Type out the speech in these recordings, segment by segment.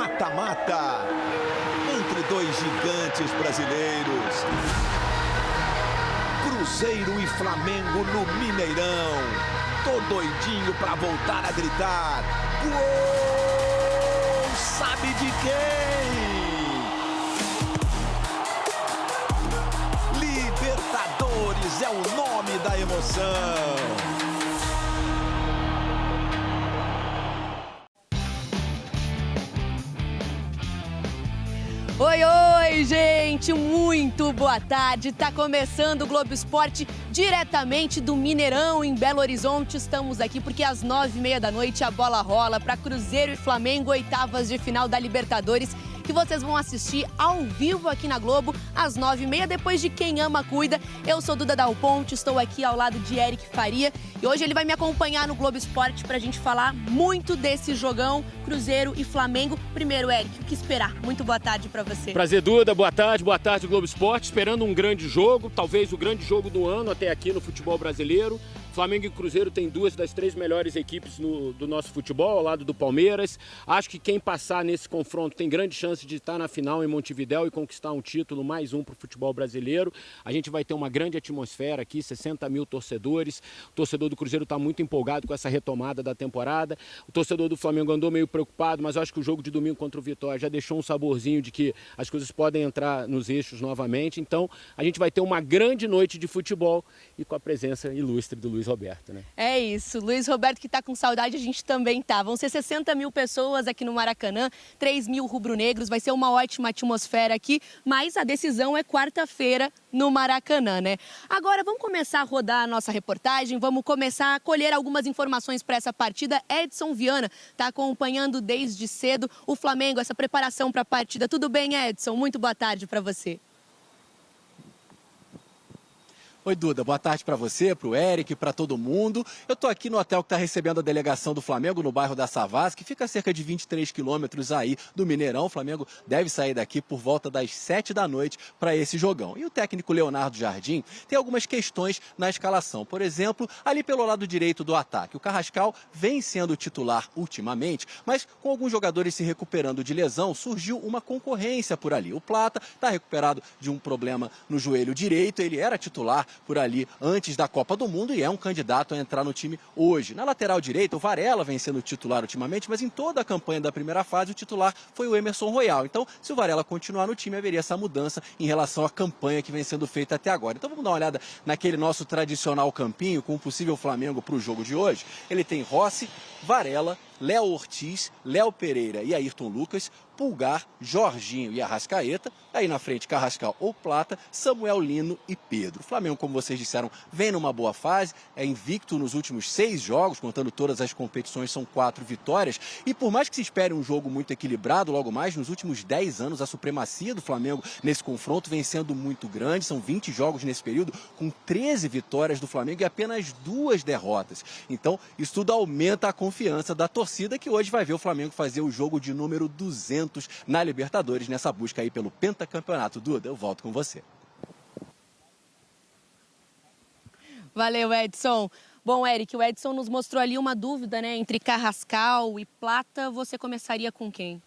mata-mata entre dois gigantes brasileiros. Cruzeiro e Flamengo no Mineirão. Tô doidinho pra voltar a gritar. Gol! Sabe de quem? Libertadores é o nome da emoção. Oi, oi, gente! Muito boa tarde. Tá começando o Globo Esporte diretamente do Mineirão, em Belo Horizonte. Estamos aqui porque às 9h30 da noite a bola rola para Cruzeiro e Flamengo, oitavas de final da Libertadores, que vocês vão assistir ao vivo aqui na Globo, às 9h30, depois de Quem Ama Cuida. Eu sou Duda Dal Ponte, estou aqui ao lado de Eric Faria e hoje ele vai me acompanhar no Globo Esporte pra gente falar muito desse jogão Cruzeiro e Flamengo. Primeiro, Eric, o que esperar? Muito boa tarde pra você. Prazer, Duda. Boa tarde Globo Esporte. Esperando um grande jogo, talvez o grande jogo do ano até aqui no futebol brasileiro. Flamengo e Cruzeiro têm duas das três melhores equipes do nosso futebol, ao lado do Palmeiras. Acho que quem passar nesse confronto tem grande chance de estar na final em Montevidéu e conquistar um título, mais um para o futebol brasileiro. A gente vai ter uma grande atmosfera aqui, 60 mil torcedores. O torcedor do Cruzeiro está muito empolgado com essa retomada da temporada. O torcedor do Flamengo andou meio preocupado, mas acho que o jogo de domingo contra o Vitória já deixou um saborzinho de que as coisas podem entrar nos eixos novamente. Então, a gente vai ter uma grande noite de futebol e com a presença ilustre do Luiz Roberto, né? É isso, Luiz Roberto que tá com saudade, a gente também tá. Vão ser 60 mil pessoas aqui no Maracanã, 3 mil rubro-negros, vai ser uma ótima atmosfera aqui, mas a decisão é quarta-feira no Maracanã, né? Agora vamos começar a rodar a nossa reportagem, vamos começar a colher algumas informações para essa partida. Edson Viana tá acompanhando desde cedo o Flamengo, essa preparação para a partida. Tudo bem, Edson? Muito boa tarde para você. Oi, Duda, boa tarde para você, para o Eric, para todo mundo. Eu estou aqui no hotel que está recebendo a delegação do Flamengo, no bairro da Savassi, que fica a cerca de 23 quilômetros aí do Mineirão. O Flamengo deve sair daqui por volta das 7 da noite para esse jogão. E o técnico Leonardo Jardim tem algumas questões na escalação. Por exemplo, ali pelo lado direito do ataque. O Carrascal vem sendo titular ultimamente, mas com alguns jogadores se recuperando de lesão, surgiu uma concorrência por ali. O Plata está recuperado de um problema no joelho direito, ele era titular por ali antes da Copa do Mundo e é um candidato a entrar no time hoje. Na lateral direita, o Varela vem sendo titular ultimamente, mas em toda a campanha da primeira fase, o titular foi o Emerson Royal. Então, se o Varela continuar no time, haveria essa mudança em relação à campanha que vem sendo feita até agora. Então, vamos dar uma olhada naquele nosso tradicional campinho com o possível Flamengo para o jogo de hoje. Ele tem Rossi, Varela, Léo Ortiz, Léo Pereira e Ayrton Lucas, Pulgar, Jorginho e Arrascaeta. Aí na frente, Carrascal ou Plata, Samuel Lino e Pedro. O Flamengo, como vocês disseram, vem numa boa fase, é invicto nos últimos 6 jogos, contando todas as competições, são 4 vitórias. E por mais que se espere um jogo muito equilibrado, logo mais, nos últimos 10 anos, a supremacia do Flamengo nesse confronto vem sendo muito grande. São 20 jogos nesse período, com 13 vitórias do Flamengo e apenas 2 derrotas. Então, isso tudo aumenta a confiança da torcida, que hoje vai ver o Flamengo fazer o jogo de número 200 na Libertadores, nessa busca aí pelo pentacampeonato. Duda, eu volto com você. Valeu, Edson. Bom, Eric, o Edson nos mostrou ali uma dúvida, né, entre Carrascal e Plata. Você começaria com quem?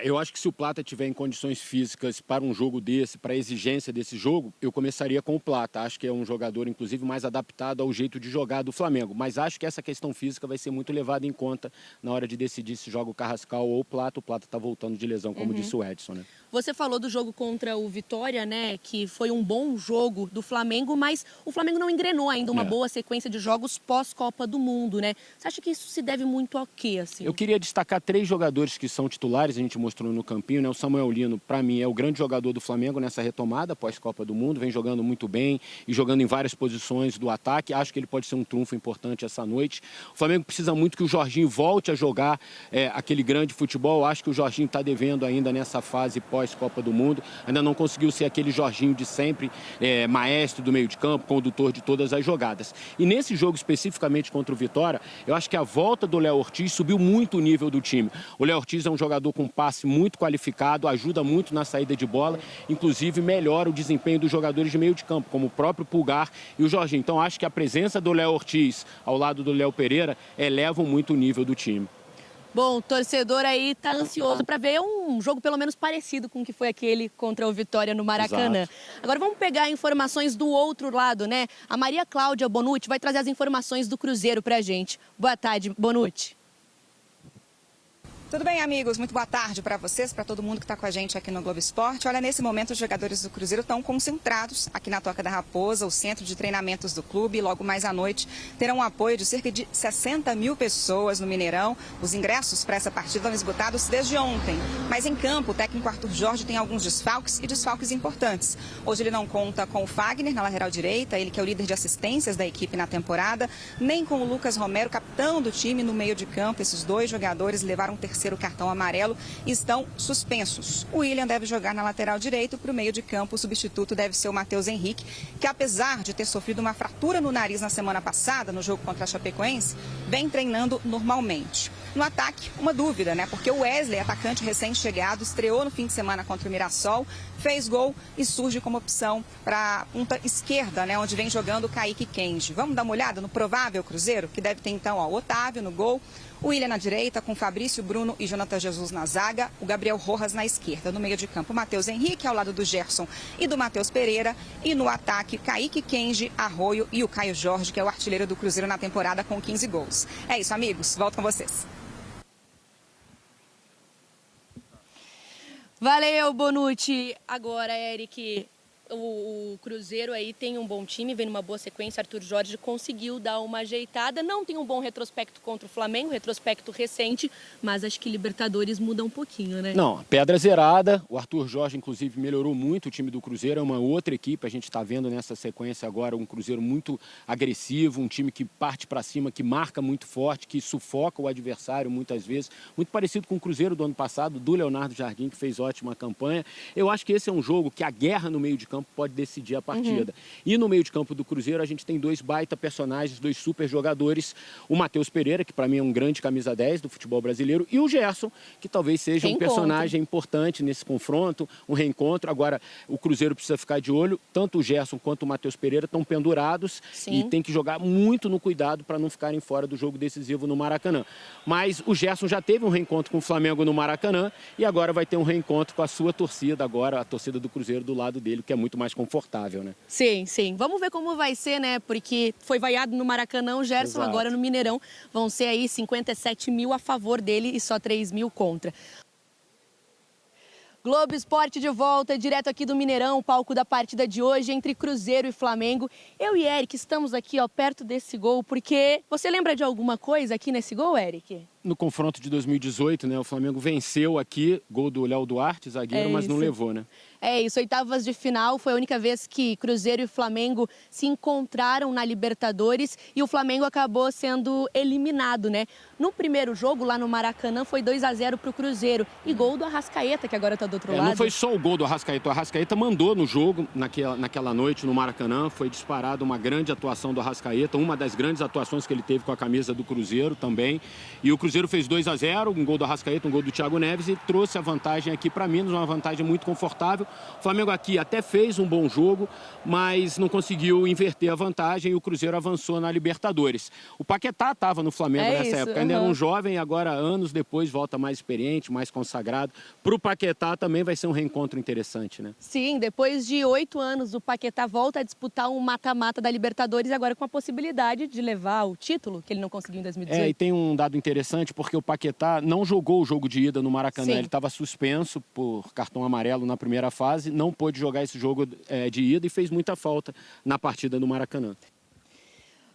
Eu acho que se o Plata tiver em condições físicas para um jogo desse, para a exigência desse jogo, eu começaria com o Plata. Acho que é um jogador, inclusive, mais adaptado ao jeito de jogar do Flamengo. Mas acho que essa questão física vai ser muito levada em conta na hora de decidir se joga o Carrascal ou o Plata. O Plata está voltando de lesão, como disse o Edson, né? Você falou do jogo contra o Vitória, né, que foi um bom jogo do Flamengo, mas o Flamengo não engrenou ainda uma boa sequência de jogos pós-Copa do Mundo, né? Você acha que isso se deve muito ao quê, assim? Eu queria destacar 3 jogadores que são titulares, a gente mostrou no campinho, né? O Samuel Lino, para mim, é o grande jogador do Flamengo nessa retomada pós-Copa do Mundo, vem jogando muito bem e jogando em várias posições do ataque. Acho que ele pode ser um trunfo importante essa noite. O Flamengo precisa muito que o Jorginho volte a jogar aquele grande futebol. Acho que o Jorginho está devendo ainda nessa fase pós-Copa do Mundo. Ainda não conseguiu ser aquele Jorginho de sempre, maestro do meio de campo, condutor de todas as jogadas. E nesse jogo especificamente contra o Vitória, eu acho que a volta do Léo Ortiz subiu muito o nível do time. O Léo Ortiz é um jogador com passe muito qualificado, ajuda muito na saída de bola, inclusive melhora o desempenho dos jogadores de meio de campo, como o próprio Pulgar e o Jorginho. Então acho que a presença do Léo Ortiz ao lado do Léo Pereira elevam muito o nível do time. Bom, o torcedor aí tá ansioso para ver um jogo pelo menos parecido com o que foi aquele contra o Vitória no Maracanã. Exato. Agora vamos pegar informações do outro lado, né? A Maria Cláudia Bonucci vai trazer as informações do Cruzeiro pra gente. Boa tarde, Bonucci. Tudo bem, amigos? Muito boa tarde para vocês, para todo mundo que está com a gente aqui no Globo Esporte. Olha, nesse momento os jogadores do Cruzeiro estão concentrados aqui na Toca da Raposa, o centro de treinamentos do clube. Logo mais à noite terão um apoio de cerca de 60 mil pessoas no Mineirão. Os ingressos para essa partida estão esgotados desde ontem. Mas em campo, o técnico Arthur Jorge tem alguns desfalques e desfalques importantes. Hoje ele não conta com o Fagner na lateral direita, ele que é o líder de assistências da equipe na temporada, nem com o Lucas Romero, capitão do time, no meio de campo. Esses dois jogadores levaram o terceiro cartão amarelo e estão suspensos. O William deve jogar na lateral direita, para o meio de campo o substituto deve ser o Matheus Henrique, que apesar de ter sofrido uma fratura no nariz na semana passada, no jogo contra a Chapecoense, vem treinando normalmente. No ataque, uma dúvida, né? Porque o Wesley, atacante recém-chegado, estreou no fim de semana contra o Mirassol, fez gol e surge como opção para a ponta esquerda, né? Onde vem jogando o Kaique Kenji. Vamos dar uma olhada no provável Cruzeiro, que deve ter então o Otávio no gol, o William na direita, com Fabrício, Bruno e Jonathan Jesus na zaga, o Gabriel Rojas na esquerda. No meio de campo, o Matheus Henrique, ao lado do Gerson e do Matheus Pereira. E no ataque, Kaique Kenji, Arroio e o Caio Jorge, que é o artilheiro do Cruzeiro na temporada com 15 gols. É isso, amigos. Volto com vocês. Valeu, Bonucci. Agora, Eric, o Cruzeiro aí tem um bom time, vem numa boa sequência. Arthur Jorge conseguiu dar uma ajeitada. Não tem um bom retrospecto contra o Flamengo, retrospecto recente, mas acho que Libertadores muda um pouquinho, né? Não, pedra zerada. O Arthur Jorge, inclusive, melhorou muito o time do Cruzeiro. É uma outra equipe. A gente está vendo nessa sequência agora um Cruzeiro muito agressivo, um time que parte para cima, que marca muito forte, que sufoca o adversário muitas vezes. Muito parecido com o Cruzeiro do ano passado, do Leonardo Jardim, que fez ótima campanha. Eu acho que esse é um jogo que a guerra no meio de campo pode decidir a partida. E no meio de campo do Cruzeiro a gente tem dois baita personagens, dois super jogadores, o Matheus Pereira, que para mim é um grande camisa 10 do futebol brasileiro, e o Gerson, que talvez seja um personagem importante nesse confronto, um reencontro. Agora, o Cruzeiro precisa ficar de olho, tanto o Gerson quanto o Matheus Pereira estão pendurados. Sim. E tem que jogar muito no cuidado para não ficarem fora do jogo decisivo no Maracanã. Mas o Gerson já teve um reencontro com o Flamengo no Maracanã e agora vai ter um reencontro com a sua torcida, agora a torcida do Cruzeiro do lado dele, que é muito mais confortável, né? Sim, sim. Vamos ver como vai ser, né? Porque foi vaiado no Maracanã o Gerson, exato. Agora no Mineirão vão ser aí 57 mil a favor dele e só 3 mil contra. Globo Esporte de volta, direto aqui do Mineirão, o palco da partida de hoje entre Cruzeiro e Flamengo. Eu e Eric estamos aqui, ó, perto desse gol, porque você lembra de alguma coisa aqui nesse gol, Eric? No confronto de 2018, né, o Flamengo venceu aqui, gol do Léo Duarte, zagueiro, mas não levou, né? É isso, oitavas de final, foi a única vez que Cruzeiro e Flamengo se encontraram na Libertadores e o Flamengo acabou sendo eliminado, né? No primeiro jogo, lá no Maracanã, foi 2-0 pro Cruzeiro e gol do Arrascaeta, que agora tá do outro lado. Não foi só o gol do Arrascaeta, o Arrascaeta mandou no jogo, naquela noite no Maracanã, foi disparada uma grande atuação do Arrascaeta, uma das grandes atuações que ele teve com a camisa do Cruzeiro também, e o Cruzeiro fez 2-0, um gol do Arrascaeta, um gol do Thiago Neves e trouxe a vantagem aqui para Minas, uma vantagem muito confortável. O Flamengo aqui até fez um bom jogo, mas não conseguiu inverter a vantagem e o Cruzeiro avançou na Libertadores. O Paquetá estava no Flamengo nessa época, ainda era um jovem, agora anos depois volta mais experiente, mais consagrado. Para o Paquetá também vai ser um reencontro interessante, né? Sim, depois de 8 anos o Paquetá volta a disputar um mata-mata da Libertadores, agora com a possibilidade de levar o título que ele não conseguiu em 2018. E tem um dado interessante, porque o Paquetá não jogou o jogo de ida no Maracanã. Sim. Ele estava suspenso por cartão amarelo na primeira fase, não pôde jogar esse jogo de ida e fez muita falta na partida do Maracanã.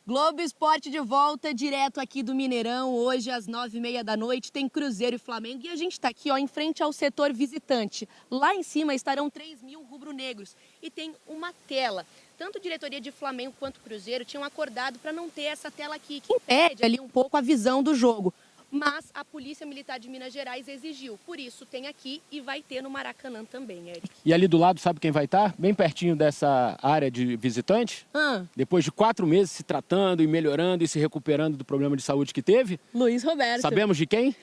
Globo Esporte de volta, direto aqui do Mineirão, hoje às 9h30 da noite, tem Cruzeiro e Flamengo e a gente está aqui, ó, em frente ao setor visitante. Lá em cima estarão 3 mil rubro-negros e tem uma tela. Tanto a diretoria de Flamengo quanto Cruzeiro tinham acordado para não ter essa tela aqui, que impede ali um pouco a visão do jogo. Mas a Polícia Militar de Minas Gerais exigiu. Por isso tem aqui e vai ter no Maracanã também, Eric. E ali do lado, sabe quem vai estar? Bem pertinho dessa área de visitante. Depois de 4 meses se tratando e melhorando e se recuperando do problema de saúde que teve. Luiz Roberto. Sabemos de quem?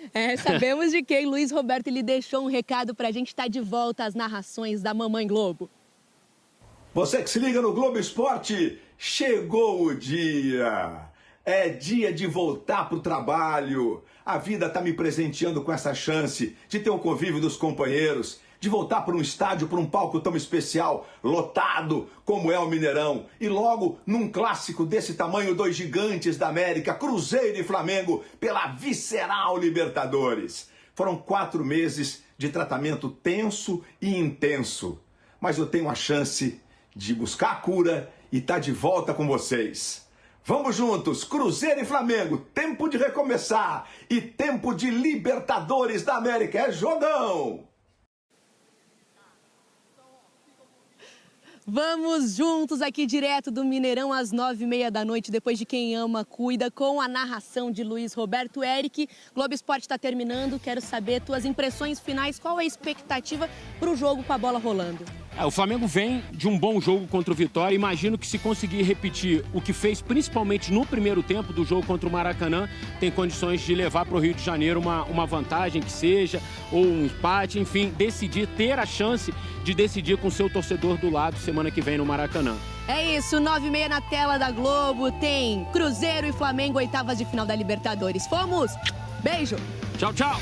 Sabemos de quem. Luiz Roberto, ele deixou um recado pra gente estar de volta às narrações da Mamãe Globo. Você que se liga no Globo Esporte, chegou o dia. É dia de voltar pro trabalho. A vida está me presenteando com essa chance de ter o convívio dos companheiros, de voltar para um estádio, para um palco tão especial, lotado como é o Mineirão. E logo, num clássico desse tamanho, dois gigantes da América, Cruzeiro e Flamengo, pela visceral Libertadores. Foram 4 meses de tratamento tenso e intenso. Mas eu tenho a chance de buscar a cura e estar de volta com vocês. Vamos juntos, Cruzeiro e Flamengo, tempo de recomeçar e tempo de Libertadores da América. É jogão! Vamos juntos aqui direto do Mineirão às 9h30 da noite, depois de Quem Ama Cuida, com a narração de Luiz Roberto. Eric, Globo Esporte está terminando, quero saber tuas impressões finais, qual é a expectativa para o jogo com a bola rolando? O Flamengo vem de um bom jogo contra o Vitória. Imagino que se conseguir repetir o que fez principalmente no primeiro tempo do jogo contra o Maracanã, tem condições de levar para o Rio de Janeiro uma vantagem que seja, ou um empate, enfim, decidir, ter a chance de decidir com o seu torcedor do lado semana que vem no Maracanã. É isso, 9h30 na tela da Globo, tem Cruzeiro e Flamengo, oitavas de final da Libertadores. Fomos! Beijo! Tchau, tchau!